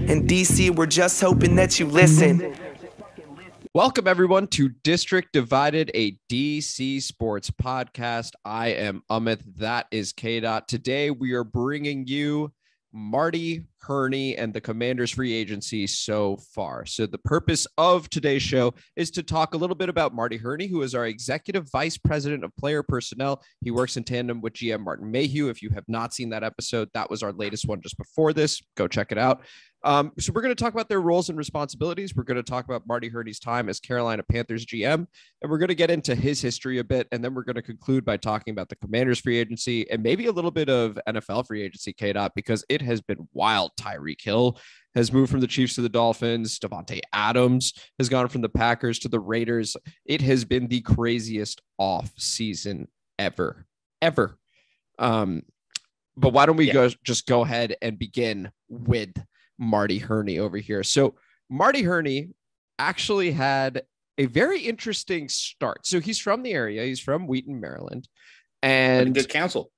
In DC, we're just hoping that you listen. Welcome, everyone, to District Divided, a DC sports podcast. I am Amit. That is K-Dot. Today, we are bringing you Marty Hurney and the Commanders free agency so far. So the purpose of today's show is to talk a little bit about Marty Hurney, who is our Executive Vice President of Player Personnel. He works in tandem with GM Martin Mayhew. If you have not seen that episode, that was our latest one just before this. Go check it out. So we're going to talk about their roles and responsibilities. We're going to talk about Marty Hurney's time as Carolina Panthers GM, and we're going to get into his history a bit. And then we're going to conclude by talking about the Commanders free agency and maybe a little bit of NFL free agency, K-Dot, because it has been wild. Tyreek Hill has moved from the Chiefs to the Dolphins. Devontae Adams has gone from the Packers to the Raiders. It has been the craziest off season ever. But why don't we just go ahead and begin with Marty Hurney over here. So Marty Hurney actually had a very interesting start. So he's from the area. He's from Wheaton, Maryland, and good counsel.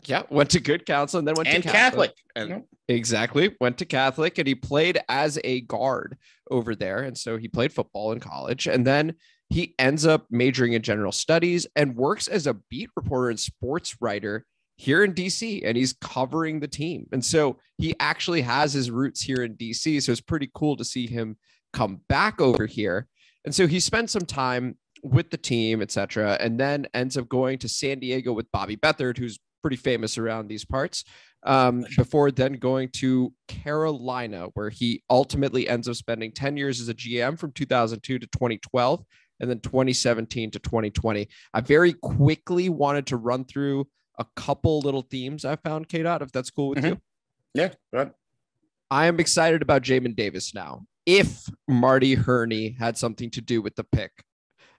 Yeah, went to good counsel and then went to Catholic. And exactly, went to Catholic, and he played as a guard over there. And so he played football in college, and then he ends up majoring in general studies and works as a beat reporter and sports writer here in DC, and he's covering the team. And so he actually has his roots here in DC. So it's pretty cool to see him come back over here. And so he spent some time with the team, etc., and then ends up going to San Diego with Bobby Beathard, who's pretty famous around these parts, before then going to Carolina, where he ultimately ends up spending 10 years as a GM from 2002 to 2012, and then 2017 to 2020. I very quickly wanted to run through a couple little themes I found, K-Dot, if that's cool with you. Yeah, go ahead. I am excited about Jamin Davis now. If Marty Hurney had something to do with the pick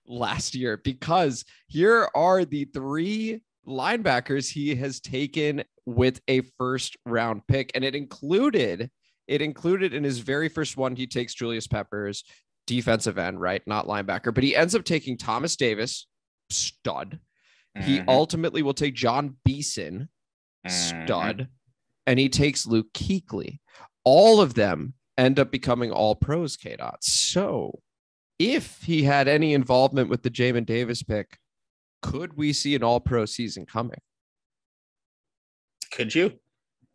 last year, because here are the three linebackers he has taken with a first round pick. And it included in his very first one, he takes Julius Peppers, defensive end, right? Not linebacker, but he ends up taking Thomas Davis, stud. He ultimately will take John Beeson, stud, and he takes Luke Kuechly. All of them end up becoming all pros, K-Dot. So if he had any involvement with the Jamin Davis pick, could we see an all pro season coming? Could you?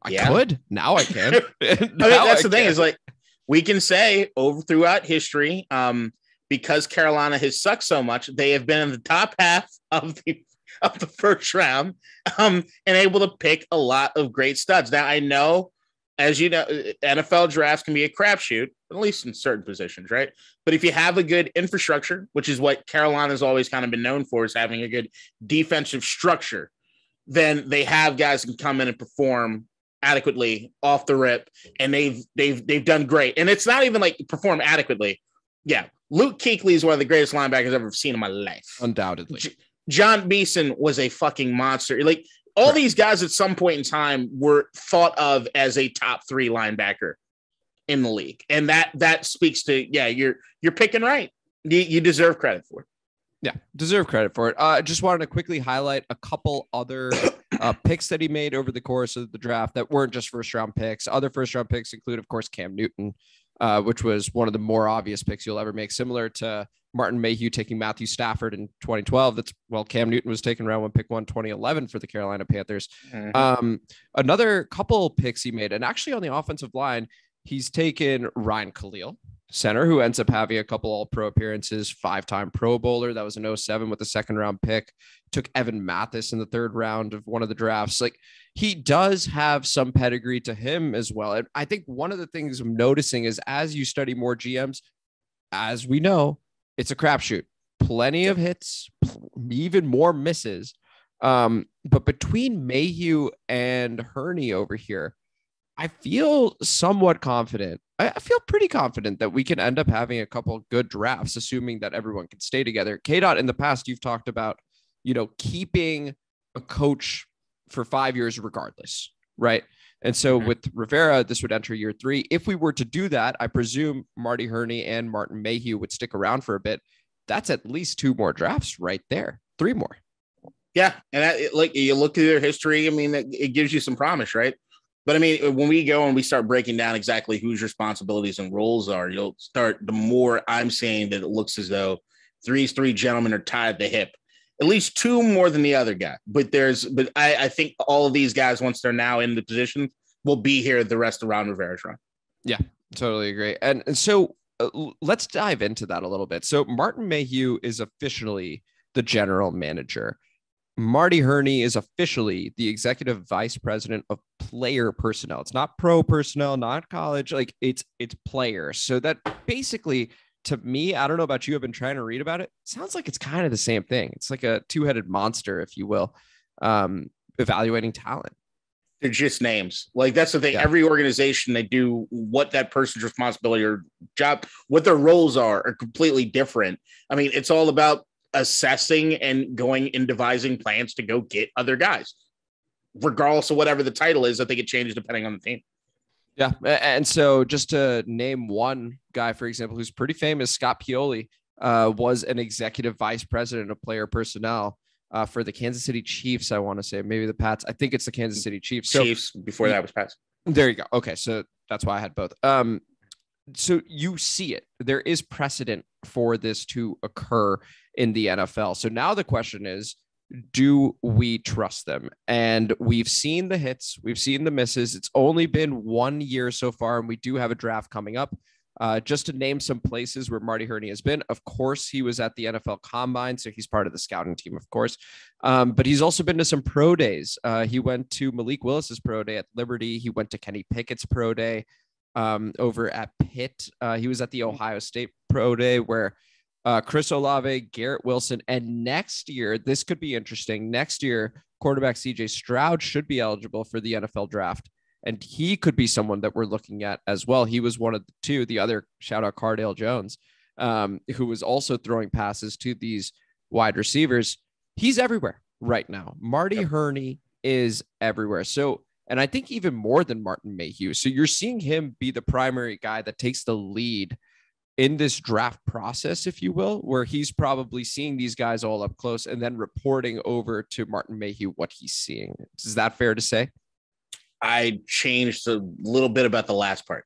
I could. Now I can. That's the thing is, like, we can say throughout history, because Carolina has sucked so much, they have been in the top half of the first round, and able to pick a lot of great studs. Now, I know, as you know, NFL drafts can be a crapshoot, at least in certain positions, right? But if you have a good infrastructure, which is what Carolina's always kind of been known for, is having a good defensive structure, then they have guys who can come in and perform adequately off the rip, and they've done great. And it's not even like perform adequately. Yeah, Luke Kuechly is one of the greatest linebackers I've ever seen in my life. Undoubtedly. John Beeson was a fucking monster. Like, all these guys at some point in time were thought of as a top three linebacker in the league. And that speaks to, you're picking right. You deserve credit for it. Yeah, deserve credit for it. I just wanted to quickly highlight a couple other picks that he made over the course of the draft that weren't just first round picks. Other first round picks include, of course, Cam Newton, which was one of the more obvious picks you'll ever make, similar to Martin Mayhew taking Matthew Stafford in 2012. Cam Newton was taken round one, pick 1, 2011 for the Carolina Panthers. Another couple picks he made, and actually on the offensive line, he's taken Ryan Khalil, center, who ends up having a couple all-pro appearances, 5-time Pro Bowler. That was in 2007 with a second-round pick. Took Evan Mathis in the third round of one of the drafts. Like, he does have some pedigree to him as well. And I think one of the things I'm noticing is, as you study more GMs, as we know, it's a crapshoot. Plenty of hits, even more misses. But between Mayhew and Hurney over here, I feel somewhat confident. I feel pretty confident that we can end up having a couple good drafts, assuming that everyone can stay together. K-Dot, in the past, you've talked about, keeping a coach for 5 years regardless, right? And so with Rivera, this would enter year 3. If we were to do that, I presume Marty Hurney and Martin Mayhew would stick around for a bit. That's at least 2 more drafts right there. 3 more. Yeah. And you look at their history. I mean, it gives you some promise, right? But I mean, when we go and we start breaking down exactly whose responsibilities and roles are, you'll start, the more I'm saying that it looks as though these three gentlemen are tied at the hip, at least two more than the other guy. But I think all of these guys, once they're now in the position, will be here the rest of Ron Rivera's run. Yeah, totally agree. And so let's dive into that a little bit. So Martin Mayhew is officially the general manager. Marty Hurney is officially the executive vice president of player personnel. It's not pro personnel, not college, like it's players. So that basically, to me, I don't know about you, I've been trying to read about it. Sounds like it's kind of the same thing. It's like a two-headed monster, if you will, evaluating talent. They're just names. Like, that's the thing. Yeah. Every organization, they do what that person's responsibility or job, what their roles are completely different. I mean, it's all about assessing and going and devising plans to go get other guys, regardless of whatever the title is. I think it changes depending on the team. Yeah. And so just to name one guy, for example, who's pretty famous, Scott Pioli was an executive vice president of player personnel for the Kansas City Chiefs. I want to say maybe the Pats. I think it's the Kansas City Chiefs. So, Chiefs before that was Pats. There you go. Okay. So that's why I had both. So you see it. There is precedent for this to occur in the NFL. So now the question is, do we trust them? And we've seen the hits, we've seen the misses. It's only been 1 year so far, and we do have a draft coming up. Just to name some places where Marty Hurney has been. Of course, he was at the NFL Combine, so he's part of the scouting team, of course. But he's also been to some pro days. He went to Malik Willis's pro day at Liberty. He went to Kenny Pickett's pro day over at Pitt. He was at the Ohio State pro day where Chris Olave, Garrett Wilson, and next year, this could be interesting. Next year, quarterback CJ Stroud should be eligible for the NFL draft. And he could be someone that we're looking at as well. He was one of the two, the other shout out Cardale Jones, who was also throwing passes to these wide receivers. He's everywhere right now. Marty Hurney is everywhere. So, and I think even more than Martin Mayhew. So you're seeing him be the primary guy that takes the lead in this draft process, if you will, where he's probably seeing these guys all up close and then reporting over to Martin Mayhew what he's seeing. Is that fair to say? I changed a little bit about the last part.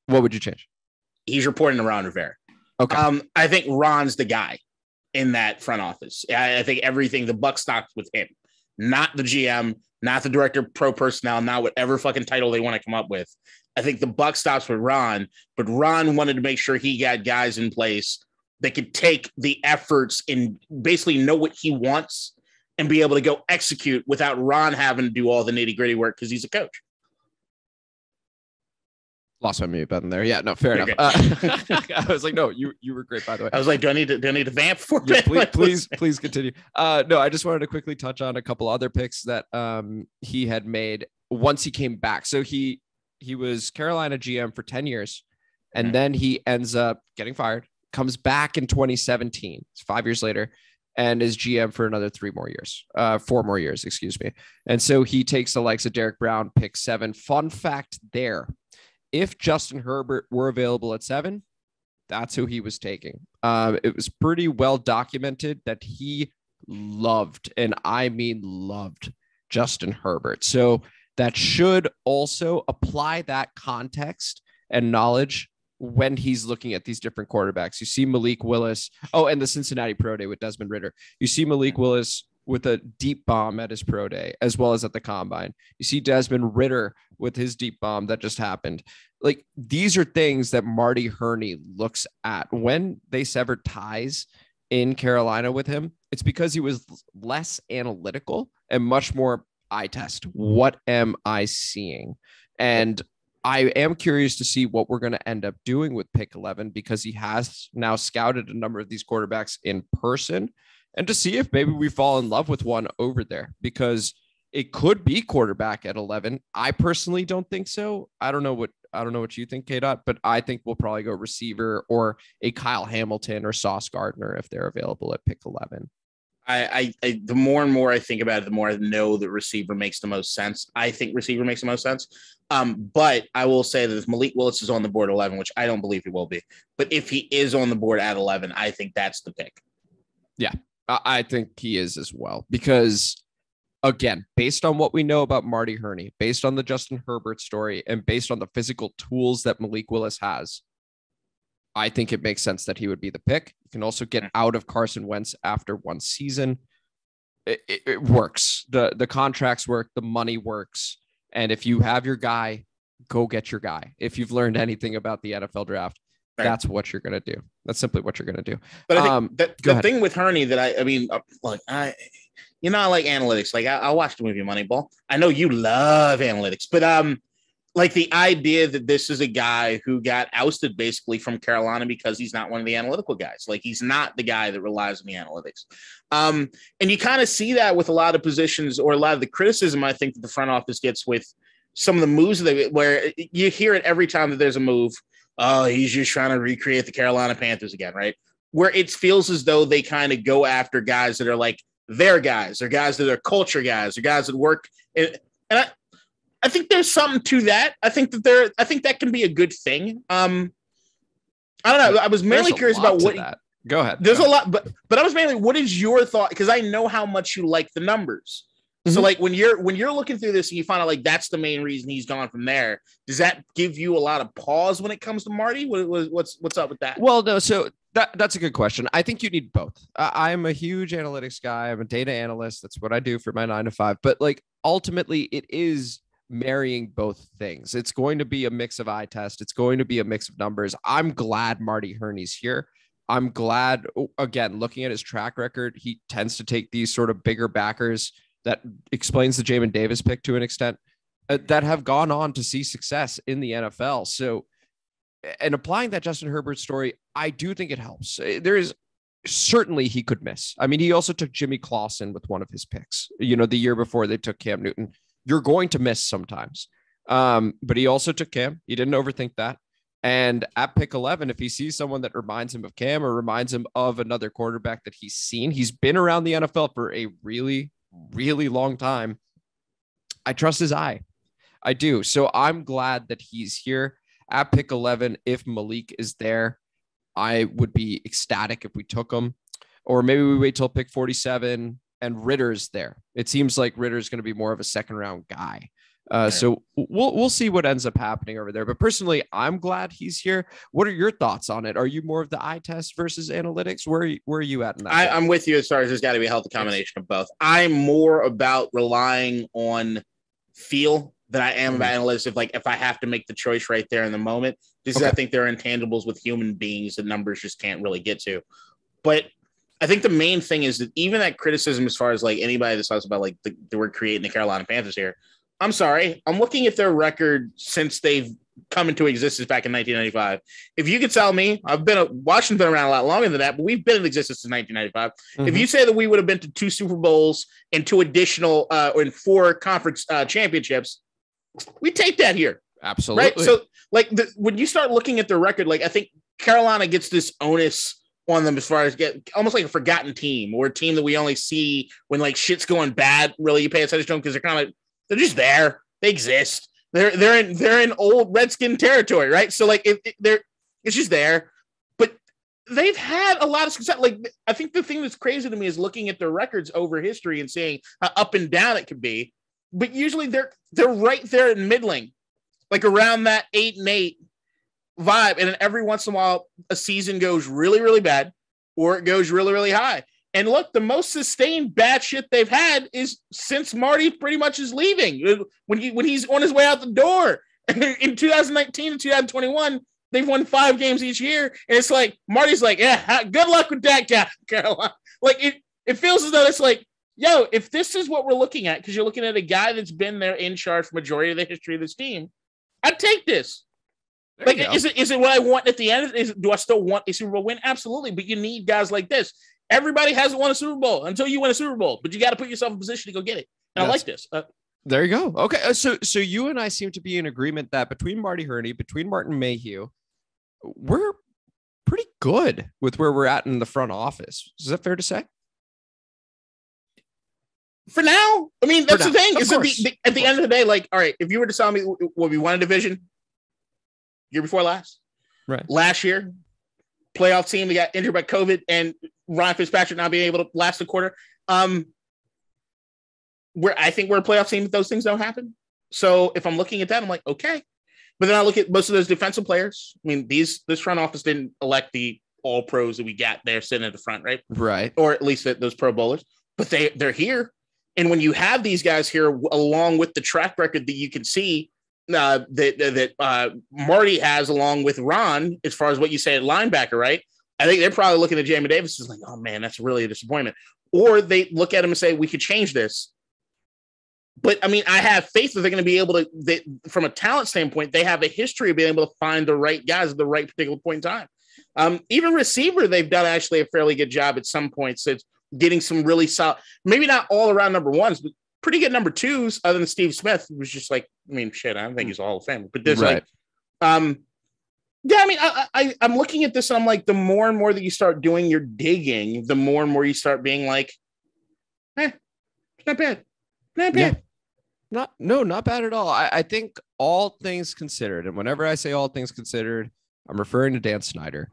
What would you change? He's reporting to Ron Rivera. Okay. I think Ron's the guy in that front office. I think everything, the buck stops with him, not the GM, not the director of pro personnel, not whatever fucking title they want to come up with. I think the buck stops with Ron, but Ron wanted to make sure he got guys in place that could take the efforts and basically know what he wants and be able to go execute without Ron having to do all the nitty gritty work because he's a coach. Lost my mute button there. Yeah, no, fair enough. I was like, no, you were great, by the way. I was like, do I need to vamp for yeah, please continue. No, I just wanted to quickly touch on a couple other picks that he had made once he came back. So he was Carolina GM for 10 years, and then he ends up getting fired, comes back in 2017. It's 5 years later, and is GM for another 4 more years, excuse me. And so he takes the likes of Derek Brown, pick 7. Fun fact there, if Justin Herbert were available at 7, that's who he was taking. It was pretty well documented that he loved, and I mean loved, Justin Herbert. So that should also apply that context and knowledge when he's looking at these different quarterbacks. You see Malik Willis. Oh, and the Cincinnati Pro Day with Desmond Ridder. You see Malik Willis with a deep bomb at his pro day, as well as at the combine. You see Desmond Ridder with his deep bomb that just happened. Like, these are things that Marty Hurney looks at when they severed ties in Carolina with him. It's because he was less analytical and much more eye test. What am I seeing? And I am curious to see what we're going to end up doing with pick 11, because he has now scouted a number of these quarterbacks in person, and to see if maybe we fall in love with one over there, because it could be quarterback at 11. I personally don't think so. I don't know what you think, K-Dot, but I think we'll probably go receiver or a Kyle Hamilton or Sauce Gardner if they're available at pick 11. I the more and more I think about it, the more I know that receiver makes the most sense. I think receiver makes the most sense. But I will say that if Malik Willis is on the board at 11, which I don't believe he will be, but if he is on the board at 11, I think that's the pick. Yeah, I think he is as well, because again, based on what we know about Marty Hurney, based on the Justin Herbert story, and based on the physical tools that Malik Willis has, I think it makes sense that he would be the pick. You can also get out of Carson Wentz after one season. It works. The contracts work. The money works. And if you have your guy, go get your guy. If you've learned anything about the NFL draft, that's what you're going to do. That's simply what you're going to do. But I think the thing with Hurney that I like analytics. Like I watched the movie Moneyball. I know you love analytics, but like the idea that this is a guy who got ousted basically from Carolina because he's not one of the analytical guys. Like he's not the guy that relies on the analytics. And you kind of see that with a lot of positions or a lot of the criticism I think that the front office gets with some of the moves where you hear it every time that there's a move. Oh, he's just trying to recreate the Carolina Panthers again, right? Where it feels as though they kind of go after guys that are like their guys, or guys that are culture guys, or guys that work. And I think there's something to that. I think that can be a good thing. I don't know. I was mainly curious about what. Go ahead. There's a lot, but I was mainly, what is your thought? Because I know how much you like the numbers. So like when you're looking through this and you find out like that's the main reason he's gone from there, does that give you a lot of pause when it comes to Marty? What's up with that? Well, no. So that's a good question. I think you need both. I'm a huge analytics guy. I'm a data analyst. That's what I do for my 9 to 5. But like ultimately, it is marrying both things. It's going to be a mix of eye test. It's going to be a mix of numbers. I'm glad Marty Hurney's here. I'm glad, again, looking at his track record, he tends to take these sort of bigger backers. That explains the Jamin Davis pick to an extent, that have gone on to see success in the NFL. So, and applying that Justin Herbert story, I do think it helps. There is certainly he could miss. I mean, he also took Jimmy Clausen with one of his picks, the year before they took Cam Newton. You're going to miss sometimes. But he also took Cam. He didn't overthink that. And at pick 11, if he sees someone that reminds him of Cam or reminds him of another quarterback that he's seen, he's been around the NFL for a really long time. I trust his eye. I do. So I'm glad that he's here at pick 11. If Malik is there, I would be ecstatic if we took him, or maybe we wait till pick 47 and Ritter's there. It seems like Ritter's going to be more of a second round guy. So we'll see what ends up happening over there. But personally, I'm glad he's here. What are your thoughts on it? Are you more of the eye test versus analytics? Where are you at in that? I'm with you as far as there's got to be a healthy combination of both. I'm more about relying on feel than I am about analytics. If I have to make the choice right there in the moment, because I think there are intangibles with human beings that numbers just can't really get to. But I think the main thing is that even that criticism, as far as like anybody that talks about like the word creating the Carolina Panthers here, I'm sorry. I'm looking at their record since they've come into existence back in 1995. If you could tell me, Washington's been around a lot longer than that, but we've been in existence since 1995. If you say that we would have been to 2 Super Bowls and 2 additional and 4 conference championships, we take that here. Absolutely. Right. So like when you start looking at their record, like I think Carolina gets this onus on them as far as get almost like a forgotten team, or a team that we only see when like shit's going bad. Really, you pay attention to them because they're just there. They exist. They're in old Redskin territory, right? So like it's just there. But they've had a lot of success. Like I think the thing that's crazy to me is looking at their records over history and seeing how up and down it could be. But usually they're right there in middling, like around that 8-8 vibe. And then every once in a while, a season goes really, really bad, or it goes really, really high. And look, the most sustained bad shit they've had is since Marty pretty much is leaving. When he's on his way out the door in 2019 and 2021, they've won 5 games each year. And it's like, Marty's like, yeah, good luck with that guy, Carolina. Like it feels as though it's like, yo, if this is what we're looking at, because you're looking at a guy that's been there in charge for majority of the history of this team, I'd take this. Like, is it what I want at the end? Do I still want a Super Bowl win? Absolutely. But you need guys like this. Everybody hasn't won a Super Bowl until you win a Super Bowl, but you got to put yourself in position to go get it. And I like this. There you go. Okay. So you and I seem to be in agreement that between Marty Hurney, between Martin Mayhew, we're pretty good with where we're at in the front office. Is that fair to say? For now, I mean, that's the thing. Is at the end of the day, like, all right, if you were to tell me what we won a division year before last, right? Last year, playoff team, they got injured by COVID, and Ryan Fitzpatrick not being able to last a quarter. we're a playoff team if those things don't happen. So if I'm looking at that, I'm like, okay. But then I look at most of those defensive players. I mean, this front office didn't elect the all pros that we got there sitting at the front, right? Right. Or at least those pro bowlers, but they're here. And when you have these guys here, along with the track record that you can see that Marty has, along with Ron, as far as what you say at linebacker, right? I think they're probably looking at Jamin Davis as like, oh man, that's really a disappointment. Or they look at him and say, we could change this. But I mean, I have faith that they're going to be able to, from a talent standpoint, they have a history of being able to find the right guys at the right particular point in time. Even receiver, they've done actually a fairly good job at some points. It's getting some really solid, maybe not all around number ones, but pretty good number twos, other than Steve Smith, who was just like, I mean, shit, I don't think he's a Hall of Famer, but there's right. yeah, I mean, I'm looking at this and I'm like, the more and more that you start doing your digging, the more and more you start being like, it's not bad. Not bad. Yeah. Not bad at all. I think all things considered, and whenever I say all things considered, I'm referring to Dan Snyder.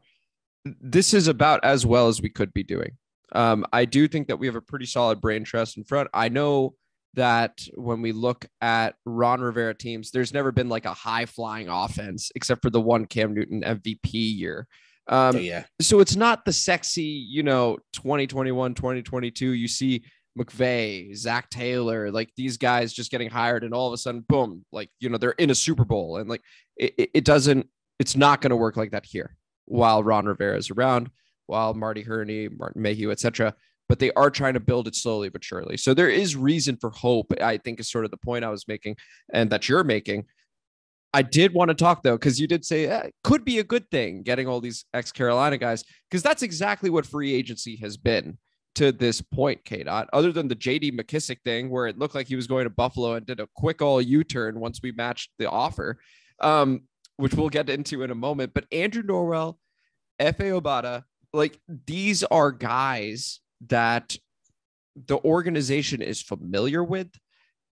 This is about as well as we could be doing. I do think that we have a pretty solid brain trust in front. I know that when we look at Ron Rivera teams, there's never been like a high flying offense except for the one Cam Newton MVP year. So it's not the sexy, 2021, 2022. You see McVay, Zach Taylor, like these guys just getting hired and all of a sudden, boom, like, they're in a Super Bowl and like, it's not going to work like that here while Ron Rivera is around, while Marty Hurney, Martin Mayhew, etc. But they are trying to build it slowly but surely. So there is reason for hope, I think, is sort of the point I was making and that you're making. I did want to talk, though, because you did say it could be a good thing getting all these ex-Carolina guys, because that's exactly what free agency has been to this point, K-Dot, other than the J.D. McKissick thing where it looked like he was going to Buffalo and did a quick all U-turn once we matched the offer, which we'll get into in a moment. But Andrew Norwell, F.A. Obata, like these are guys that the organization is familiar with.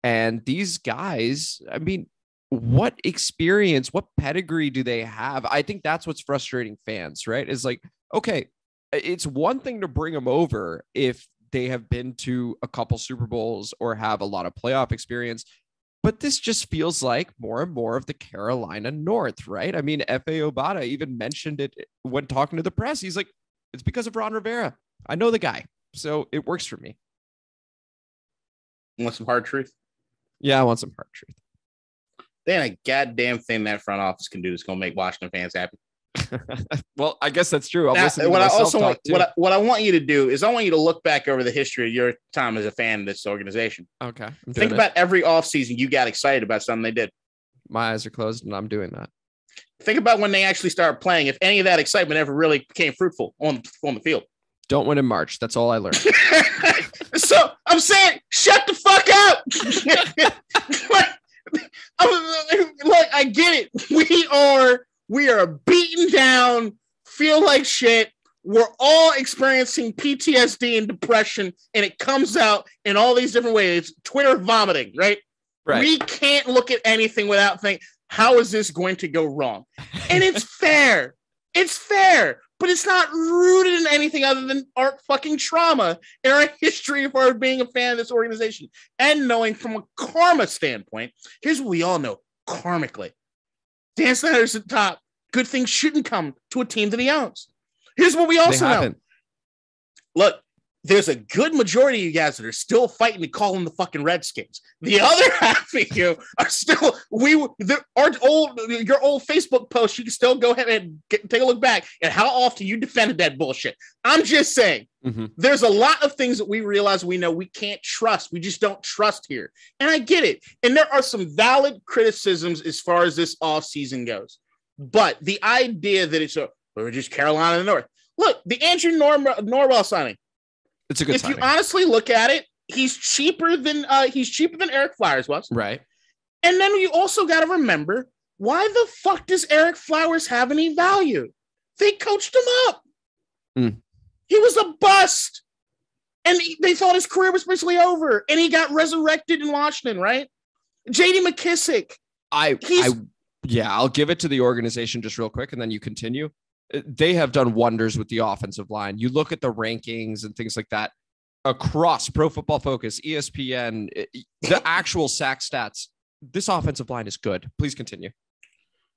And these guys, I mean, what experience, what pedigree do they have? I think that's what's frustrating fans, right? Is like, okay, it's one thing to bring them over if they have been to a couple Super Bowls or have a lot of playoff experience, but this just feels like more and more of the Carolina North, right? I mean, F.A. Obata even mentioned it when talking to the press. He's like, it's because of Ron Rivera. I know the guy, so it works for me. You want some hard truth? Yeah, I want some hard truth. There ain't a goddamn thing that front office can do that's going to make Washington fans happy. Well, I guess that's true. What I want you to do is I want you to look back over the history of your time as a fan of this organization. Okay. Think about every offseason you got excited about something they did. My eyes are closed and I'm doing that. Think about when they actually started playing, if any of that excitement ever really became fruitful on the field. Don't win in March. That's all I learned. So I'm saying, shut the fuck up. Look, I get it. We are beaten down, feel like shit. We're all experiencing PTSD and depression, and it comes out in all these different ways. Twitter vomiting, right? We can't look at anything without thinking, how is this going to go wrong? And it's fair. It's fair, but it's not rooted in anything other than our fucking trauma and our history of our being a fan of this organization and knowing from a karma standpoint. Here's what we all know karmically. Dan Snyder's at the top. Good things shouldn't come to a team that he owns. Here's what we also know. Look, there's a good majority of you guys that are still fighting to call them the fucking Redskins. The other half of you are still your old Facebook post. You can still go ahead and take a look back at how often you defended that bullshit. I'm just saying, There's a lot of things that we realize we know we can't trust. We just don't trust here, and I get it. And there are some valid criticisms as far as this offseason goes. But the idea that we're just Carolina in the North. Look, the Andrew Norwell signing. It's a good signing. If you honestly look at it, he's cheaper than Eric Flowers was. Right. And then you also got to remember, why the fuck does Eric Flowers have any value? They coached him up. He was a bust. And they thought his career was basically over. And he got resurrected in Washington, right? J.D. McKissick. I'll give it to the organization just real quick, and then you continue. They have done wonders with the offensive line. You look at the rankings and things like that. across Pro Football Focus, ESPN, the actual sack stats, this offensive line is good. Please continue.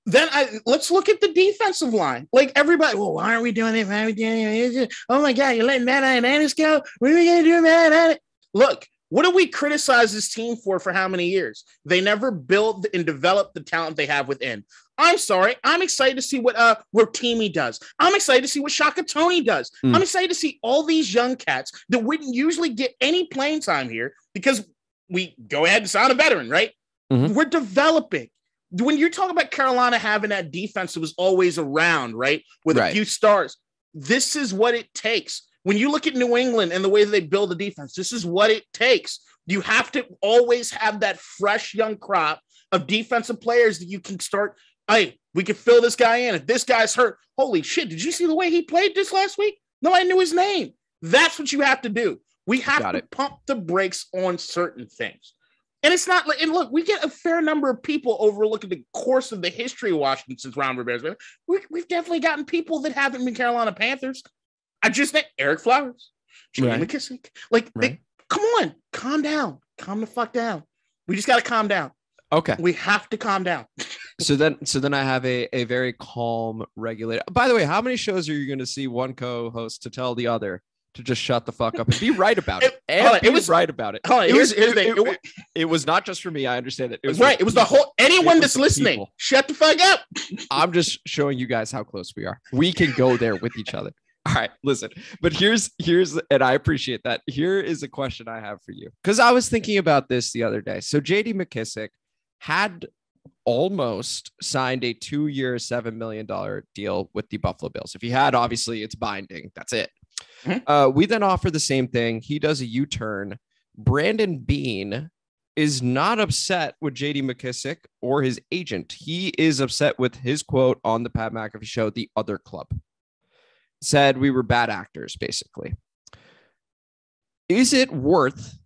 Then let's look at the defensive line. Like everybody, well, why aren't we doing it? Why are we doing it? Oh my God, you're letting Matt Ioannidis go? What are we going to do, Matt Ioannidis? Look, what do we criticize this team for how many years? They never build and develop the talent they have within. I'm sorry. I'm excited to see what Rotimi does. I'm excited to see what Shaka Tony does. I'm excited to see all these young cats that wouldn't usually get any playing time here because we go ahead and sign a veteran, right? We're developing. When you're talking about Carolina having that defense that was always around, right, with a few stars, this is what it takes. When you look at New England and the way that they build the defense, this is what it takes. You have to always have that fresh young crop of defensive players that you can start. Hey, we can fill this guy in. If this guy's hurt, holy shit, did you see the way he played this last week? Nobody knew his name. That's what you have to do. We have to pump the brakes on certain things. And it's not like, and look, we get a fair number of people overlooking the course of the history of Washington since Ron Rivera's been. We've definitely gotten people that haven't been Carolina Panthers. I just think Eric Flowers, Jimmy McKissick. Like, come on, calm down. Calm the fuck down. We just got to calm down. Okay. We have to calm down. So then I have a very calm regulator. By the way, how many shows are you going to see one co-host to tell the other to just shut the fuck up and be right about it? It was right about it. It was not just for me. I understand it. It was right. It was the whole, anyone that's listening, people. Shut the fuck up. I'm just showing you guys how close we are. We can go there with each other. All right, listen, but here's, and I appreciate that. Here is a question I have for you. Because I was thinking about this the other day. So JD McKissick had almost signed a 2-year, $7 million deal with the Buffalo Bills. If he had, obviously it's binding. That's it. We then offer the same thing. He does a U-turn. Brandon Beane is not upset with JD McKissick or his agent. He is upset with his quote on the Pat McAfee show, the other club. Said we were bad actors, basically. Is it worth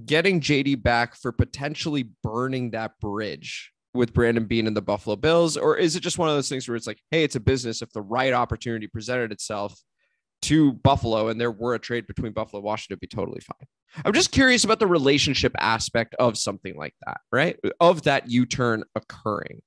getting JD back for potentially burning that bridge with Brandon Beane and the Buffalo Bills? Or is it just one of those things where it's like, hey, it's a business. If the right opportunity presented itself to Buffalo and there were a trade between Buffalo and Washington, it'd be totally fine. I'm just curious about the relationship aspect of something like that, right? Of that U-turn occurring.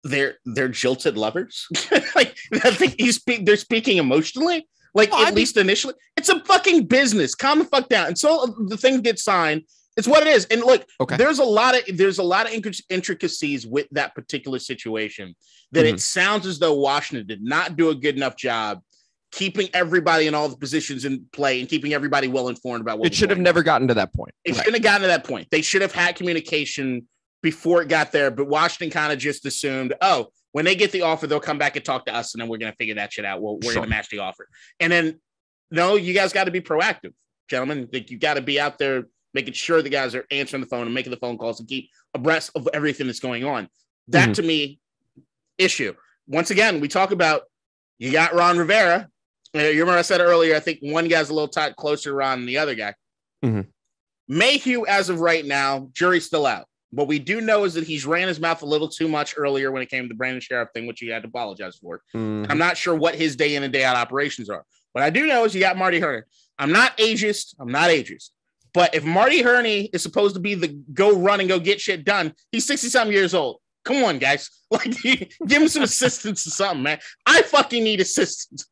They're jilted lovers. Like, I think they're speaking emotionally. Like, at least initially, it's a fucking business. Calm the fuck down. And so the thing gets signed. It's what it is. And look, there's a lot of intricacies with that particular situation that it sounds as though Washington did not do a good enough job keeping everybody in all the positions in play and keeping everybody well informed about what it should have never gotten to that point. It shouldn't have gotten to that point. They should have had communication before it got there, but Washington kind of just assumed, oh, when they get the offer, they'll come back and talk to us, and then we're going to figure that shit out. Well, we're going to match the offer. And then, no, you guys got to be proactive, gentlemen. Like, you got to be out there making sure the guys are answering the phone and making the phone calls and keep abreast of everything that's going on. That, to me, issue. Once again, we talk about, you got Ron Rivera. You remember I said earlier, I think one guy's a little closer to Ron than the other guy. Mayhew, as of right now, jury's still out. What we do know is that he's ran his mouth a little too much earlier when it came to the Brandon Sheriff thing, which he had to apologize for. I'm not sure what his day in and day out operations are. What I do know is you got Marty Hurney. I'm not ageist. But if Marty Hurney is supposed to be the go run and go get shit done, he's 60-something years old. Come on, guys. Like, give him some assistance or something, man. I fucking need assistance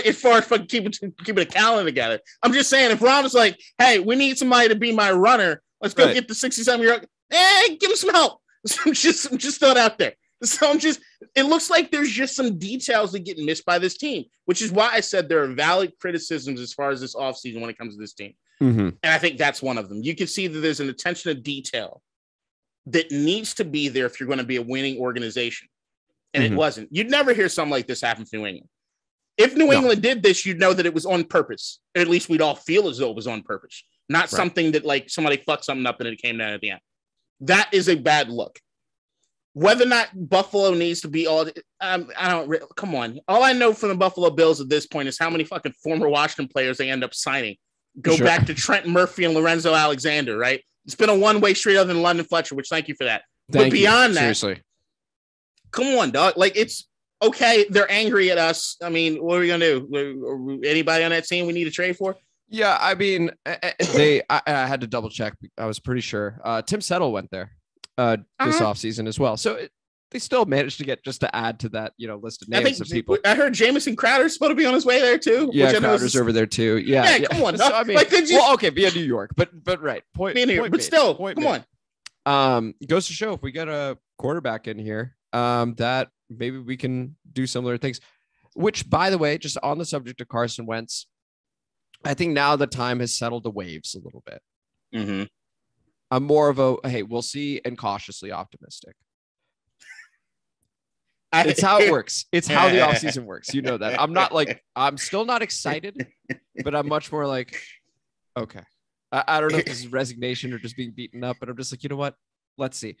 as far as fucking keeping a calendar together. I'm just saying, if Ron was like, hey, we need somebody to be my runner, let's go get the 60-something-year-old. Give him some help. So I'm just throwing it out there. So it looks like there's just some details that get missed by this team, which is why I said there are valid criticisms as far as this offseason when it comes to this team. And I think that's one of them. You can see that there's an attention to detail that needs to be there if you're going to be a winning organization. And it wasn't. You'd never hear something like this happen to New England. If New England did this, you'd know that it was on purpose. Or at least we'd all feel as though it was on purpose. Not something that, like, somebody fucked something up and it came down at the end. That is a bad look. Whether or not Buffalo needs to be all, come on. All I know from the Buffalo Bills at this point is how many fucking former Washington players they end up signing. Go back to Trent Murphy and Lorenzo Alexander, right? It's been a one-way street other than London Fletcher, which thank you for that. But beyond that, seriously, come on, dog. Like, it's okay, they're angry at us. I mean, what are we going to do? Anybody on that team we need to trade for? Yeah, I mean, I had to double check. I was pretty sure. Tim Settle went there this offseason as well. So they still managed to get just to add to that, list of names of people. I heard Jamison Crowder's supposed to be on his way there too. Yeah, Crowder's over there too. Yeah, come on. So, I mean, via New York, but right. Point still, point come on. Goes to show if we get a quarterback in here, that maybe we can do similar things. Which, by the way, just on the subject of Carson Wentz, I think now the time has settled the waves a little bit. Mm-hmm. I'm more of a, hey, we'll see, and cautiously optimistic. It's how it works. It's how the offseason works. You know that. I'm still not excited, but I'm much more like, okay. I don't know if this is resignation or just being beaten up, but I'm just like, you know what? Let's see.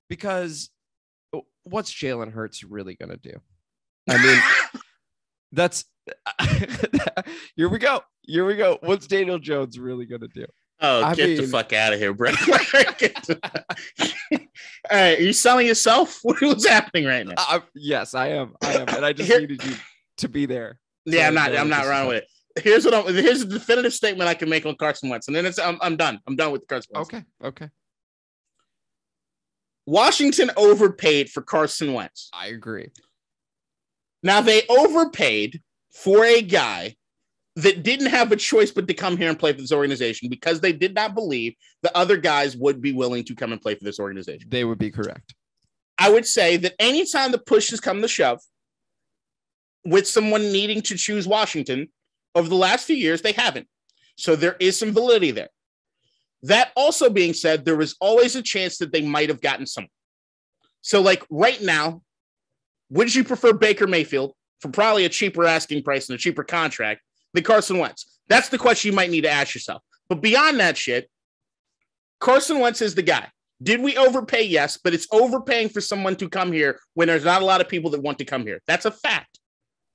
Because what's Jalen Hurts really going to do? I mean, that's here we go. What's Daniel Jones really going to do? Oh, get the fuck out of here, bro. All right, are you selling yourself? What's happening right now? Yes, I am. And I just needed you to be there. Yeah, I'm not running with it. Here's a definitive statement I can make on Carson Wentz, and then I'm done. I'm done with Carson Wentz. Okay. Washington overpaid for Carson Wentz. I agree. Now they overpaid for a guy that didn't have a choice but to come here and play for this organization because they did not believe the other guys would be willing to come and play for this organization. They would be correct. I would say that anytime the push has come to shove with someone needing to choose Washington over the last few years, they haven't. So there is some validity there. That also being said, there was always a chance that they might have gotten someone. So like right now, would you prefer Baker Mayfield for probably a cheaper asking price and a cheaper contract than Carson Wentz? That's the question you might need to ask yourself. But beyond that shit, Carson Wentz is the guy. Did we overpay? Yes, but it's overpaying for someone to come here when there's not a lot of people that want to come here. That's a fact.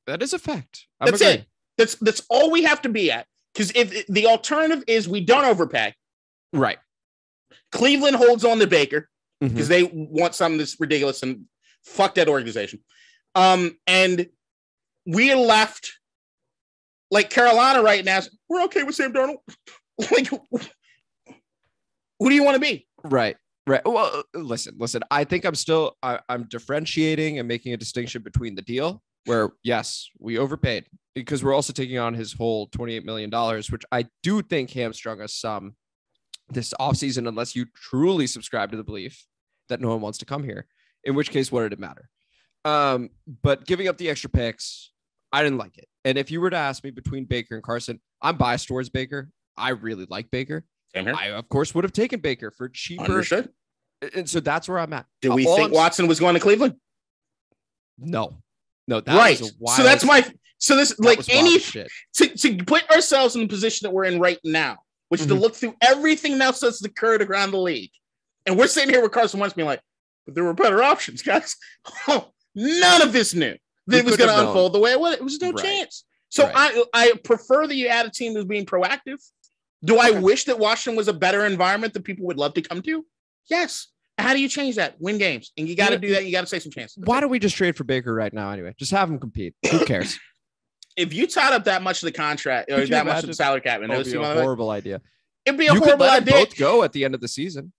That is a fact. That's it. That's all we have to be at. Because if the alternative is we don't overpay, right? Cleveland holds on to Baker because they want something that's ridiculous and fuck that organization. And we are left like Carolina right now. We're okay with Sam Darnold. Like, who do you want to be? Right. Well, listen. I think I'm differentiating and making a distinction between the deal where, yes, we overpaid because we're also taking on his whole $28 million, which I do think hamstrung us some this offseason, unless you truly subscribe to the belief that no one wants to come here, in which case, what did it matter? But giving up the extra picks, I didn't like it. And if you were to ask me between Baker and Carson, I'm biased towards Baker. I really like Baker. I, of course, would have taken Baker for cheaper. Understood. And so that's where I'm at. Did we think Watson was going to Cleveland? No, that right. Was a wild, so that's my. So this like any shit. To put ourselves in the position that we're in right now, which is to look through everything else that's occurred around the league, and we're sitting here with Carson Wentz being like, "But there were better options, guys." None of this knew that it was going to unfold the way it was. It was no chance. So I prefer that you add a team that's being proactive. Do I wish that Washington was a better environment that people would love to come to? Yes. How do you change that? Win games. And you got to do that. You got to take some chances. Why don't we just trade for Baker right now anyway? Just have him compete. Who cares? If you tied up that much of the contract or that much of the salary cap, it'd be a horrible idea. It'd be a horrible idea. Both go at the end of the season.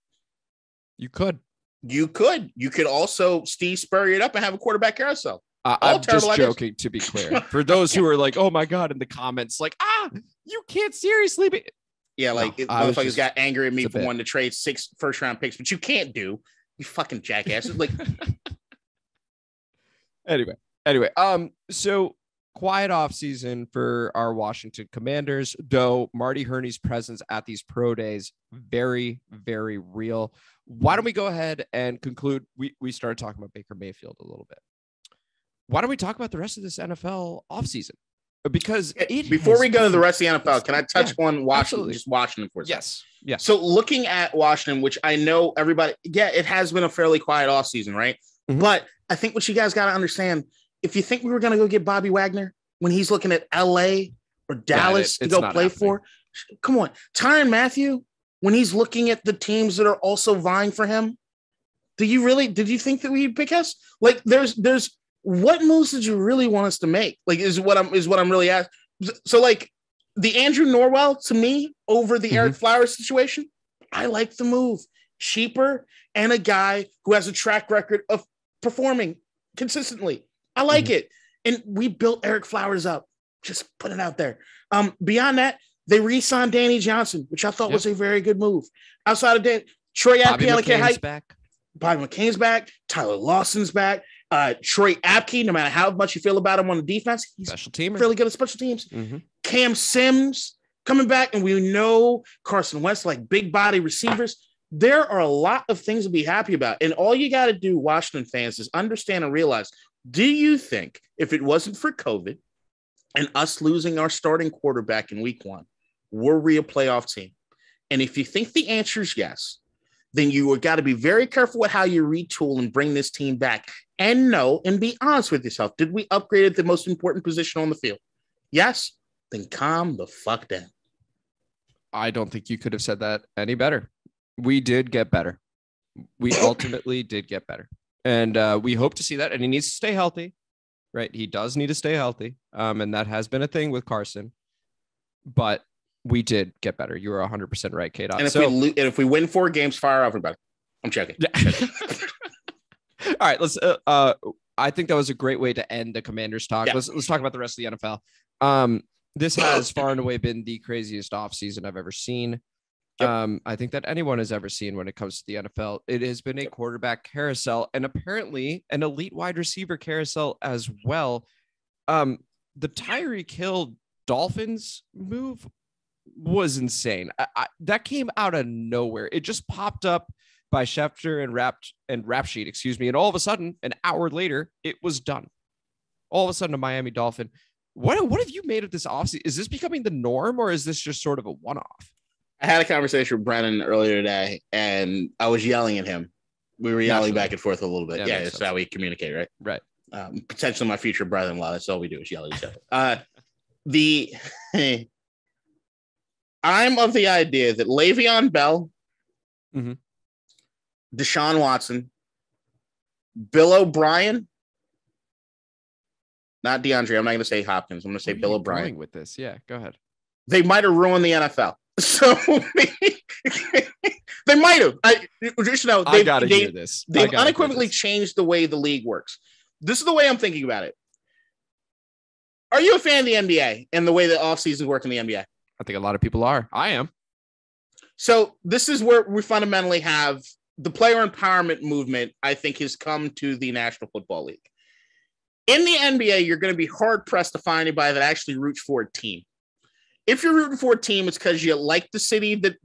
You could. You could also Steve Spurrier it up and have a quarterback carousel. I'm just joking, to be clear. For those who are like, oh my God, in the comments, like, you can't seriously be. Yeah, like motherfuckers got angry at me for wanting to trade 6 first-round picks, but you can't do. You fucking jackasses. Like, anyway. So quiet off season for our Washington Commanders, though Marty Hurney's presence at these pro days very, very real. Why don't we go ahead and conclude? We started talking about Baker Mayfield a little bit. Why don't we talk about the rest of this NFL offseason? Because before we go to the rest of the NFL, can I touch on Washington? Just Washington for a second. Yes. So looking at Washington, which I know everybody, it has been a fairly quiet offseason, right? Mm-hmm. But I think what you guys got to understand, if you think we were going to go get Bobby Wagner when he's looking at LA or Dallas to go play for, come on. Tyrann Mathieu, when he's looking at the teams that are also vying for him, did you think that we'd pick us? Like there's what moves did you really want us to make? Like, is what I'm really asking. So, like, the Andrew Norwell to me over the Eric Flowers situation, I like the move. Cheaper and a guy who has a track record of performing consistently. I like it. And we built Eric Flowers up. Just put it out there. Beyond that, they re-signed Danny Johnson, which I thought was a very good move. Outside of that, Troy Apke back. Bobby McCain's back. Tyler Lawson's back. Troy Apke, no matter how much you feel about him on the defense, he's special teamer. Really good at special teams. Cam Sims coming back, and we know Carson Wentz, like big body receivers. There are a lot of things to be happy about. And all you got to do, Washington fans, is understand and realize, do you think if it wasn't for COVID and us losing our starting quarterback in week 1, were we a playoff team? And if you think the answer is yes, then you got to be very careful with how you retool and bring this team back. And know and be honest with yourself. Did we upgrade at the most important position on the field? Yes. Then calm the fuck down. I don't think you could have said that any better. We did get better. We ultimately did get better. And we hope to see that. And he needs to stay healthy, right? He does need to stay healthy. And that has been a thing with Carson. But we did get better. You were 100% right, K-Dot. And if we win 4 games, fire everybody. I'm checking. All right, let's. I think that was a great way to end the Commanders talk. Yeah. Let's talk about the rest of the NFL. This has far and away been the craziest offseason I've ever seen. Yep. I think that anyone has ever seen when it comes to the NFL. It has been a quarterback carousel and apparently an elite wide receiver carousel as well. The Tyreek Hill Dolphins move was insane. That came out of nowhere. It just popped up by Schefter and Rap Sheet, excuse me. And all of a sudden, an hour later, it was done. All of a sudden, a Miami Dolphin. What have you made of this offseason? Is this becoming the norm, or is this just sort of a one-off? I had a conversation with Brennan earlier today, and I was yelling at him. We were yelling back and forth a little bit. Yeah, that's how we communicate, right? Right. Potentially my future brother-in-law. That's all we do is yell at each other. I'm of the idea that Le'Veon Bell, Deshaun Watson, Bill O'Brien, not DeAndre. I'm not going to say Hopkins. I'm going to say Bill O'Brien. With this, yeah, go ahead. They might have ruined the NFL. So they might have. I got to hear this. They've unequivocally changed the way the league works. This is the way I'm thinking about it. Are you a fan of the NBA and the way the offseasons work in the NBA? I think a lot of people are. I am. So this is where we fundamentally have the player empowerment movement, I think, has come to the National Football League. In the NBA, you're going to be hard-pressed to find anybody that actually roots for a team. If you're rooting for a team, it's because you like the city that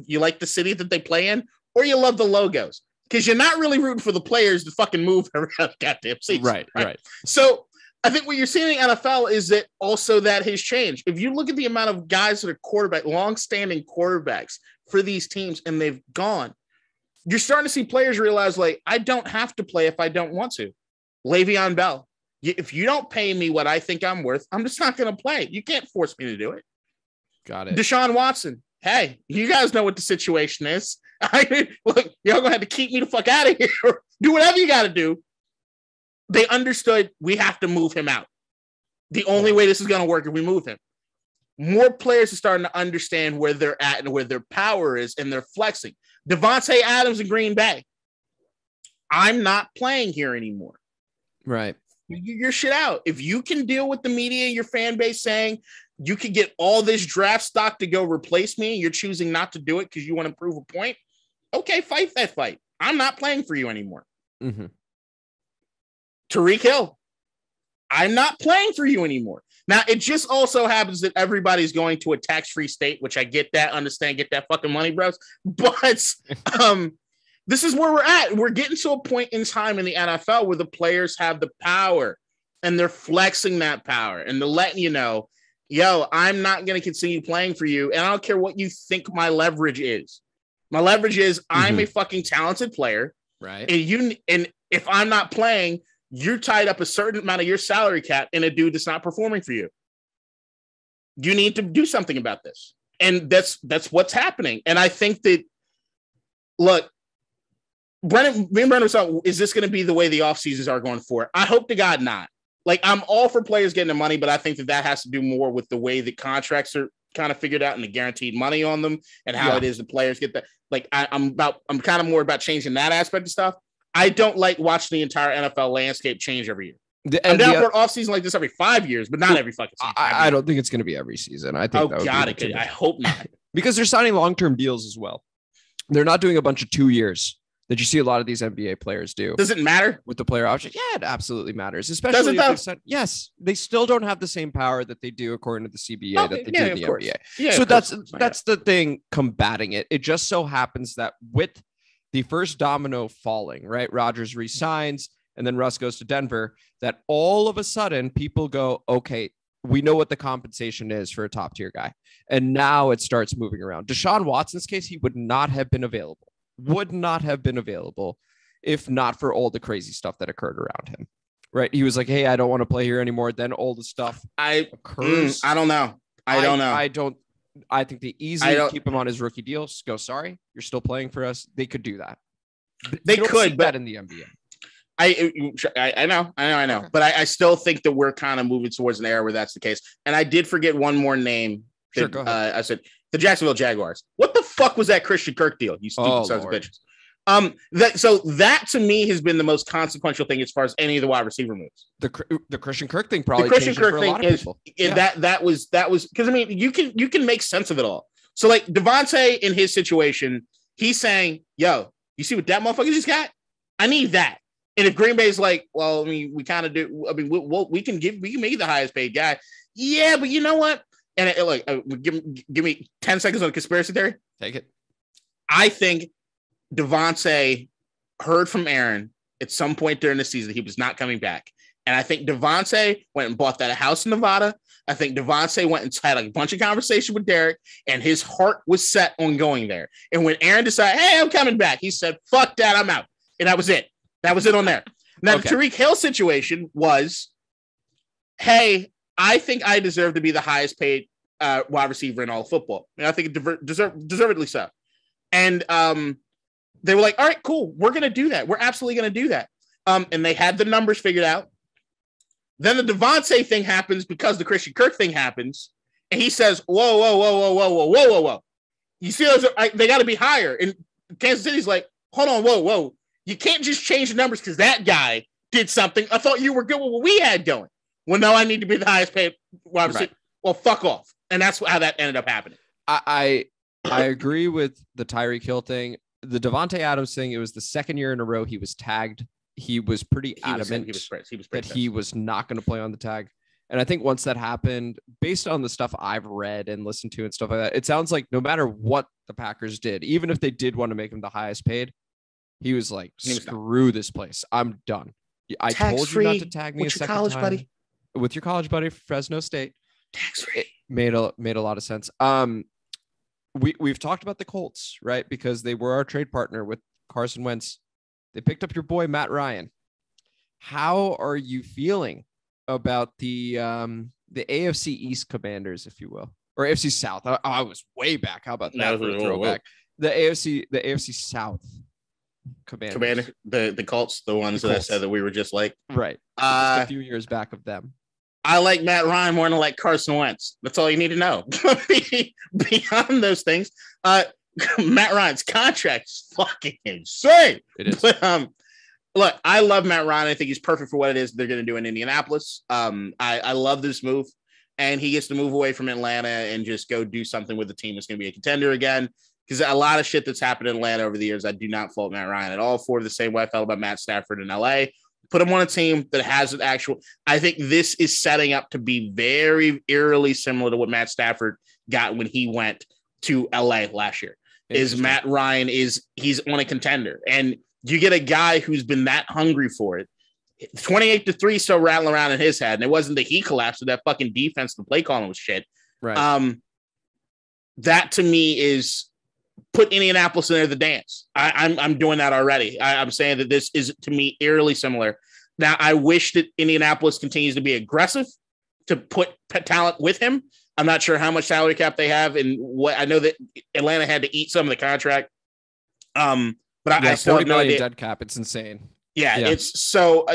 you like the city that they play in, or you love the logos. Because you're not really rooting for the players to fucking move around the goddamn season. Right. So I think what you're seeing in the NFL is that also that has changed. If you look at the amount of guys that are long-standing quarterbacks for these teams, and they've gone, you're starting to see players realize, like, I don't have to play if I don't want to. Le'Veon Bell, if you don't pay me what I think I'm worth, I'm just not going to play. You can't force me to do it. Got it. Deshaun Watson, hey, you guys know what the situation is. Look, y'all going to have to keep me the fuck out of here. Do whatever you got to do. They understood we have to move him out. The only way this is going to work is we move him. More players are starting to understand where they're at and where their power is, and they're flexing. Devontae Adams in Green Bay. I'm not playing here anymore. Right. Figure your shit out. If you can deal with the media, your fan base saying you could get all this draft stock to go replace me, you're choosing not to do it because you want to prove a point. Okay, fight that fight. I'm not playing for you anymore. Tyreek Hill, I'm not playing for you anymore. Now, it just also happens that everybody's going to a tax-free state, which I get that, understand, get that fucking money, bros. But this is where we're at. We're getting to a point in time in the NFL where the players have the power, and they're flexing that power, and they're letting you know, yo, I'm not going to continue playing for you, and I don't care what you think my leverage is. My leverage is I'm a fucking talented player, right? And if I'm not playing, you're tied up a certain amount of your salary cap in a dude that's not performing for you. You need to do something about this. And that's what's happening. And I think that, look, me and Brennan was talking, is this going to be the way the off seasons are going forward? I hope to God not. Like, I'm all for players getting the money, but I think that has to do more with the way the contracts are kind of figured out and the guaranteed money on them and how it is the players get that. Like, I'm kind of more about changing that aspect of stuff. I don't like watching the entire NFL landscape change every year. I'm down for an offseason like this every 5 years, but not every fucking season. I don't think it's going to be every season. I think. I hope not. Because they're signing long-term deals as well. They're not doing a bunch of 2 years that you see a lot of these NBA players do. Does it matter with the player option? Yeah, it absolutely matters. Especially yes, they still don't have the same power that they do according to the CBA that they do in the NBA. Yeah, so that's the thing combating it. It just so happens that with the first domino falling, right? Rodgers resigns and then Russ goes to Denver, that all of a sudden people go, okay, we know what the compensation is for a top tier guy. And now it starts moving around. Deshaun Watson's case, he would not have been available if not for all the crazy stuff that occurred around him, right? He was like, hey, I don't want to play here anymore. Then all the stuff occurs. I don't know. I think they easily keep him on his rookie deal. Just go, sorry, you're still playing for us. They could do that. They could, but in the NBA. I know. But I still think that we're kind of moving towards an era where that's the case. And I did forget one more name. Sure, go ahead. I said the Jacksonville Jaguars. What the fuck was that Christian Kirk deal? You stupid sons of bitches. That to me has been the most consequential thing as far as any of the wide receiver moves. The Christian Kirk thing probably. The Christian Kirk thing that was because I mean you can make sense of it all. So like Devontae in his situation, he's saying, "Yo, you see what that motherfucker just got? I need that." And if Green Bay's like, well, I mean, we kind of do. I mean, we can make you the highest paid guy. Yeah, but you know what? And give me 10 seconds on the conspiracy theory. Take it. I think Devontae heard from Aaron at some point during the season he was not coming back. And I think Devontae went and bought that house in Nevada. I think Devontae went and had a bunch of conversation with Derek, and his heart was set on going there. And when Aaron decided, hey, I'm coming back, he said, fuck that, I'm out. And that was it. That was it on there. Now, the Tyreek Hill situation was, hey, I think I deserve to be the highest paid wide receiver in all of football. And I think deservedly so. And they were like, all right, cool. We're going to do that. We're absolutely going to do that. And they had the numbers figured out. Then the Devontae thing happens because the Christian Kirk thing happens. And he says, whoa. You see those? They got to be higher. And Kansas City's like, hold on, whoa. You can't just change the numbers because that guy did something. I thought you were good with what we had going. Well, no, I need to be the highest paid wide receiver. Right. Well, fuck off. And that's how that ended up happening. I agree with the Tyreek Hill thing. The Devontae Adams thing, it was the second year in a row he was tagged. He was pretty adamant that he was not going to play on the tag. And I think once that happened, based on the stuff I've read and listened to and stuff like that, it sounds like no matter what the Packers did, even if they did want to make him the highest paid, he was like, screw this place. I'm done. I told you not to tag me a second college time. Buddy. With your college buddy, Fresno State. Tax-free. It made a lot of sense. We've talked about the Colts, right? Because they were our trade partner with Carson Wentz. They picked up your boy, Matt Ryan. How are you feeling about the AFC East Commanders, if you will, or AFC South? I was way back. How about that for a throwback? The AFC South Commanders. The Colts, the ones that I said that we were just like. Right. Just a few years back of them. I like Matt Ryan more than I like Carson Wentz. That's all you need to know. Beyond those things, Matt Ryan's contract is fucking insane. It is. But, look, I love Matt Ryan. I think he's perfect for what it is they're going to do in Indianapolis. I love this move, and he gets to move away from Atlanta and just go do something with the team that's going to be a contender again. Because a lot of shit that's happened in Atlanta over the years, I do not fault Matt Ryan at all for the same way I felt about Matt Stafford in LA. Put him on a team that has an actual. I think this is setting up to be very eerily similar to what Matt Stafford got when he went to LA last year. Is Matt Ryan he's on a contender, and you get a guy who's been that hungry for it. 28-3 still rattling around in his head, and it wasn't that he collapsed with that fucking defense. The play calling was shit. Right. That to me is. Put Indianapolis in there the dance. I'm doing that already. I'm saying that this is to me eerily similar. Now I wish that Indianapolis continues to be aggressive to put talent with him. I'm not sure how much salary cap they have, and what I know that Atlanta had to eat some of the contract. But I still 40 have no million idea. dead cap. It's insane. Yeah, it's so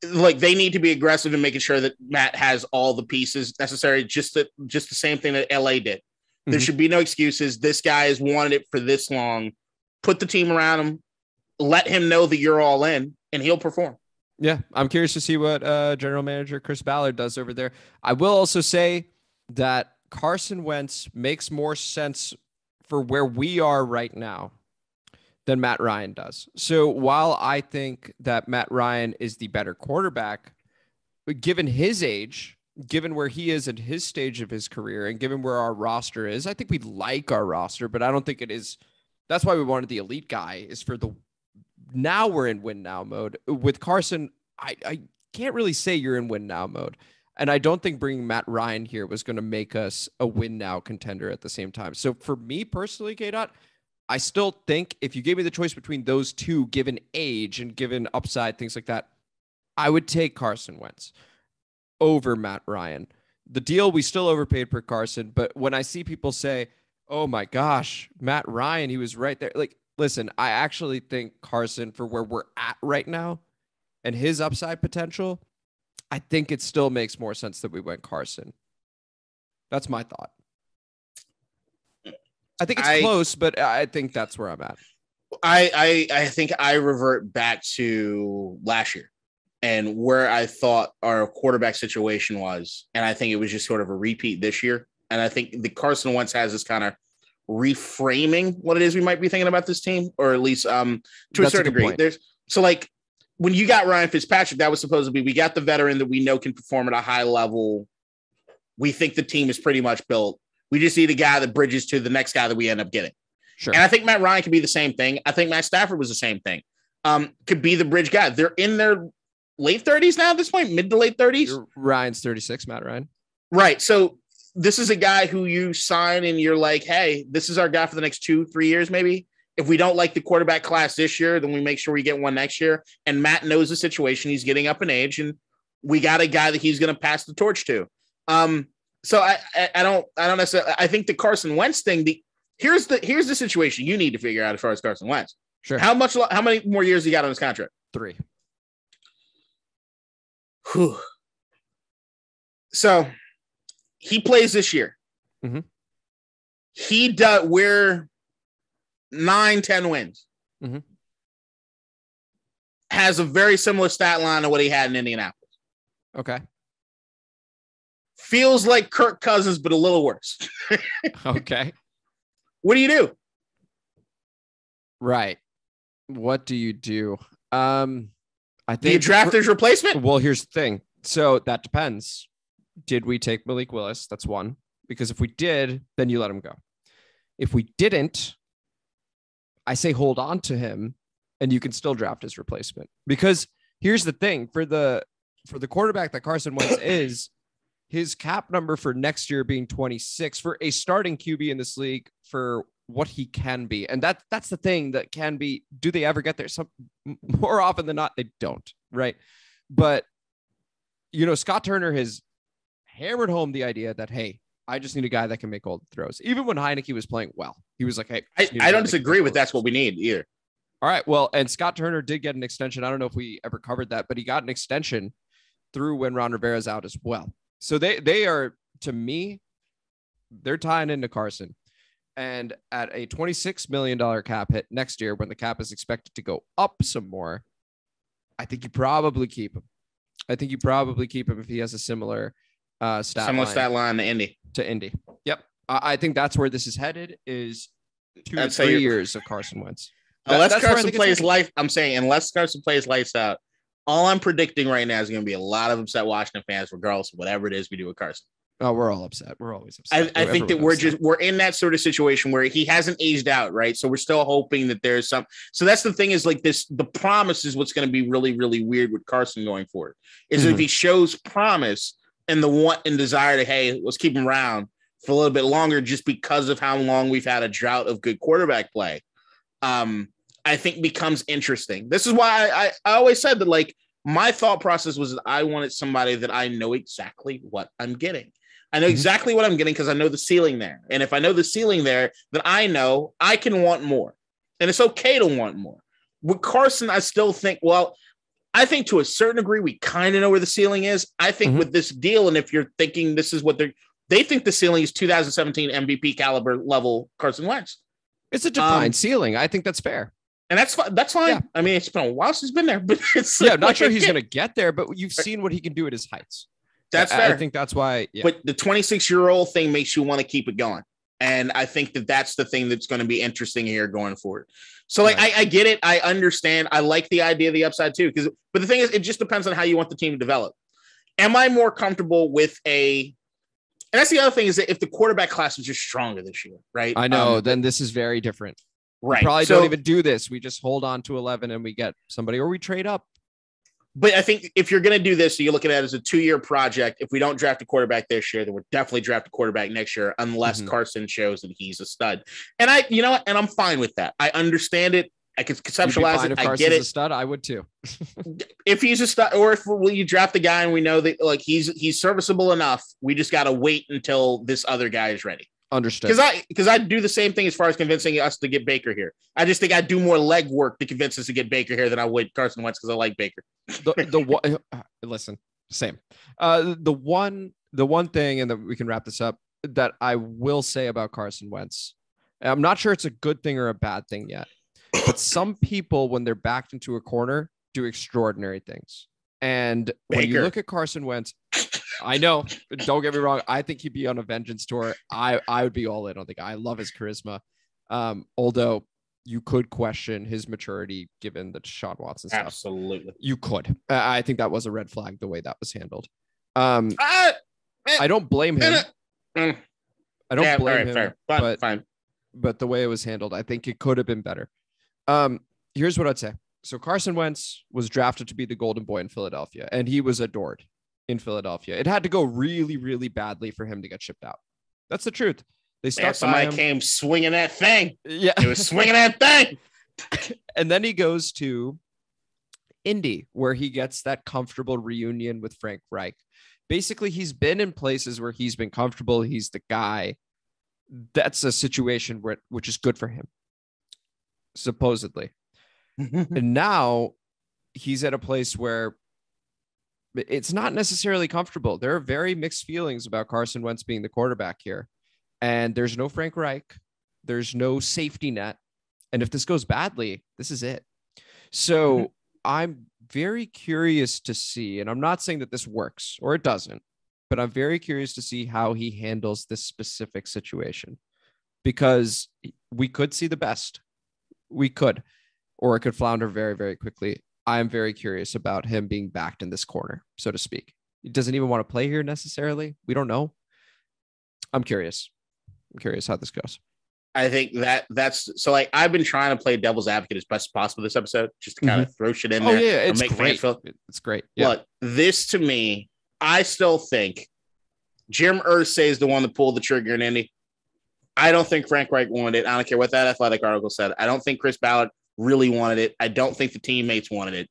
like they need to be aggressive in making sure that Matt has all the pieces necessary. Just the same thing that LA did. There should be no excuses. This guy has wanted it for this long. Put the team around him. Let him know that you're all in, and he'll perform. Yeah, I'm curious to see what General Manager Chris Ballard does over there. I will also say that Carson Wentz makes more sense for where we are right now than Matt Ryan does. So while I think that Matt Ryan is the better quarterback, given his age, given where he is at his stage of his career, and given where our roster is, I think we like our roster, but I don't think it is. That's why we wanted the elite guy, is for the now we're in win now mode. With Carson, I can't really say you're in win now mode. And I don't think bringing Matt Ryan here was going to make us a win now contender at the same time. So for me personally, K-Dot, I still think if you gave me the choice between those two, given age and given upside, things like that, I would take Carson Wentz over Matt Ryan. The deal, we still overpaid for Carson, but when I see people say, oh my gosh, Matt Ryan, he was right there. Like, listen, I actually think Carson, for where we're at right now and his upside potential, I think it still makes more sense that we went Carson. That's my thought. I think it's close, but I think that's where I'm at. I think I revert back to last year and where I thought our quarterback situation was. And I think it was just sort of a repeat this year. And I think the Carson Wentz has this kind of reframing what it is we might be thinking about this team, or at least to a certain degree. There's so like when you got Ryan Fitzpatrick, that was supposed to be, we got the veteran that we know can perform at a high level. We think the team is pretty much built. We just need a guy that bridges to the next guy that we end up getting. Sure. And I think Matt Ryan could be the same thing. I think Matt Stafford was the same thing. Could be the bridge guy. They're in their late 30s now at this point, mid to late 30s. Ryan's 36, Matt Ryan. Right. So this is a guy who you sign and you're like, hey, this is our guy for the next 2-3 years, maybe. If we don't like the quarterback class this year, then we make sure we get one next year. And Matt knows the situation. He's getting up in age, and we got a guy that he's going to pass the torch to. So I don't necessarily. I think the Carson Wentz thing. Here's the situation you need to figure out as far as Carson Wentz. Sure. How many more years he got on his contract? 3. Whew. So he plays this year. Mm-hmm. He does. We're 9-10 wins. Mm-hmm. Has a very similar stat line to what he had in Indianapolis. Okay. Feels like Kirk Cousins, but a little worse. Okay. What do you do? Right. What do you do? I think. Do you draft his replacement? Well, here's the thing. So that depends. Did we take Malik Willis? That's one. Because if we did, then you let him go. If we didn't, I say hold on to him, and you can still draft his replacement. Because here's the thing: for the quarterback that Carson Wentz is, his cap number for next year being 26 for a starting QB in this league for what he can be. And that's the thing that can be, do they ever get there? Some more often than not, they don't. Right. But, Scott Turner has hammered home the idea that, hey, I just need a guy that can make all the throws. Even when Heineke was playing well, he was like, hey, I don't disagree with that's what we need either. All right. Well, and Scott Turner did get an extension. I don't know if we ever covered that, but he got an extension through when Ron Rivera's out as well. So they are, to me, they're tying into Carson. And at a $26 million cap hit next year, when the cap is expected to go up some more, I think you probably keep him. If he has a similar stat line to Indy. Yep. I think that's where this is headed, is 2 to 3 years of Carson Wentz. Unless Carson plays lights out. All I'm predicting right now is going to be a lot of upset Washington fans, regardless of whatever it is we do with Carson. Oh, we're all upset. We're always upset. I think that we're in that sort of situation where he hasn't aged out, right? So we're still hoping that there's some. So that's the thing, is like this. The promise is what's going to be really, really weird with Carson going forward. Is if he shows promise and the want and desire to, hey, let's keep him around for a little bit longer, just because of how long we've had a drought of good quarterback play. I think becomes interesting. This is why I always said that, like, my thought process was that I wanted somebody that I know exactly what I'm getting. I know exactly what I'm getting because I know the ceiling there. And if I know the ceiling there, then I know I can want more. And it's okay to want more. With Carson, I still think, I think to a certain degree, we kind of know where the ceiling is. I think with this deal, and if you're thinking this is what they think the ceiling is 2017 MVP caliber level Carson Wentz. It's a defined ceiling. I think that's fair. And that's fine. Yeah. I mean, it's been a while since he's been there, but it's not sure he's going to get there, but you've seen what he can do at his heights. That's fair. I think that's why. Yeah. But the 26-year-old thing makes you want to keep it going. And I think that's the thing that's going to be interesting here going forward. So I get it. I understand. I like the idea of the upside too. But the thing is, it just depends on how you want the team to develop. Am I more comfortable with and that's the other thing is that if the quarterback class was just stronger this year, right? I know. Then this is very different. Right. We probably don't even do this. We just hold on to 11 and we get somebody, or we trade up. But I think if you're going to do this, so you look at it as a 2-year project. If we don't draft a quarterback this year, then we'll definitely draft a quarterback next year, unless Carson shows that he's a stud. And I'm fine with that. I understand it. I can conceptualize it. I get it. A stud, I would too. If he's a stud, or if you draft a guy and we know that he's serviceable enough, we just got to wait until this other guy is ready. Understood. Because I do the same thing as far as convincing us to get Baker here. I just think I'd do more legwork to convince us to get Baker here than I would Carson Wentz because I like Baker. Listen, same. The one thing, and then we can wrap this up, that I will say about Carson Wentz, I'm not sure it's a good thing or a bad thing yet, but some people, when they're backed into a corner, do extraordinary things. And when you look at Carson Wentz, I know, don't get me wrong, I think he'd be on a vengeance tour. I would be all in on the guy. I love his charisma. Although you could question his maturity given the Deshaun Watson stuff. Absolutely. You could. I think that was a red flag the way that was handled. I don't blame him. I don't blame him. Fair. Fine. But the way it was handled, I think it could have been better. Here's what I'd say. So Carson Wentz was drafted to be the golden boy in Philadelphia, and he was adored in Philadelphia. It had to go really, really badly for him to get shipped out. That's the truth. They stuck somebody came swinging that thing. Yeah, it was swinging that thing. And then he goes to Indy, where he gets that comfortable reunion with Frank Reich. Basically, he's been in places where he's been comfortable. He's the guy. That's a situation which is good for him, supposedly. And now he's at a place where it's not necessarily comfortable. There are very mixed feelings about Carson Wentz being the quarterback here. And there's no Frank Reich. There's no safety net. And if this goes badly, this is it. So I'm very curious to see, and I'm not saying that this works or it doesn't, but I'm very curious to see how he handles this specific situation, because we could see the best. We could, or it could flounder very, very quickly. I am very curious about him being backed in this corner, so to speak. He doesn't even want to play here necessarily. We don't know. I'm curious. I'm curious how this goes. I think that's so. I've been trying to play devil's advocate as best as possible this episode, just to kind of throw shit in there. Oh yeah, it's great. It's great. Yeah. Look, this to me, I still think Jim Irsay is the one that pulled the trigger in Indy. I don't think Frank Reich wanted it. I don't care what that athletic article said. I don't think Chris Ballard really wanted it. I don't think the teammates wanted it.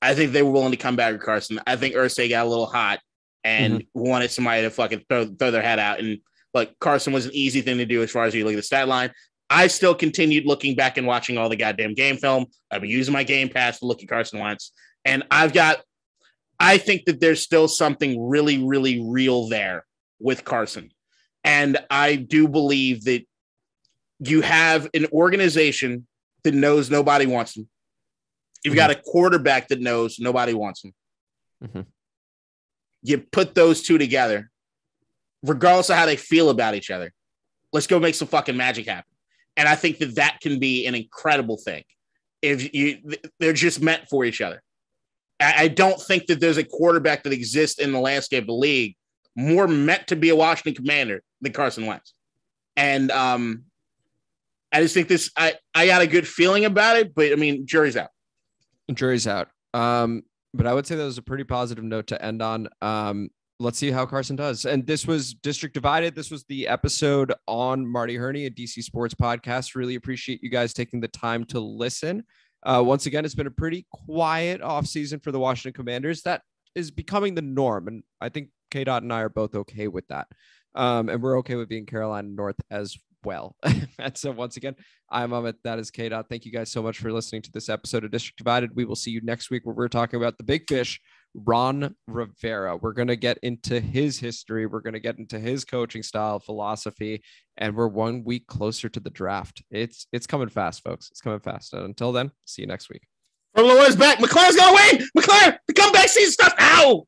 I think they were willing to come back with Carson. I think Irsay got a little hot and wanted somebody to fucking throw their head out. And like Carson was an easy thing to do as far as you look at the stat line. I still continued looking back and watching all the goddamn game film. I've been using my Game Pass to look at Carson Wentz. And I think that there's still something really, really real there with Carson. And I do believe that you have an organization that knows nobody wants him. You've got a quarterback that knows nobody wants him. You put those two together, regardless of how they feel about each other. Let's go make some fucking magic happen. And I think that can be an incredible thing if they're just meant for each other. I don't think that there's a quarterback that exists in the landscape of the league more meant to be a Washington Commander than Carson Wentz. And I just think I got a good feeling about it, but I mean, jury's out. Jury's out. But I would say that was a pretty positive note to end on. Let's see how Carson does. And this was District Divided. This was the episode on Marty Hurney, a DC Sports podcast. Really appreciate you guys taking the time to listen. Once again, it's been a pretty quiet offseason for the Washington Commanders. That is becoming the norm. And I think K-Dot and I are both okay with that. And we're okay with being Carolina North as well. And so once again, I'm Amit. That is K. Thank you guys so much for listening to this episode of District Divided. We will see you next week where we're talking about the big fish, Ron Rivera. We're going to get into his history. We're going to get into his coaching style, philosophy, and we're 1 week closer to the draft. It's coming fast, folks. It's coming fast. And until then, see you next week. From the back, McLaren's going to win. McLaren, the comeback season stuff. Ow!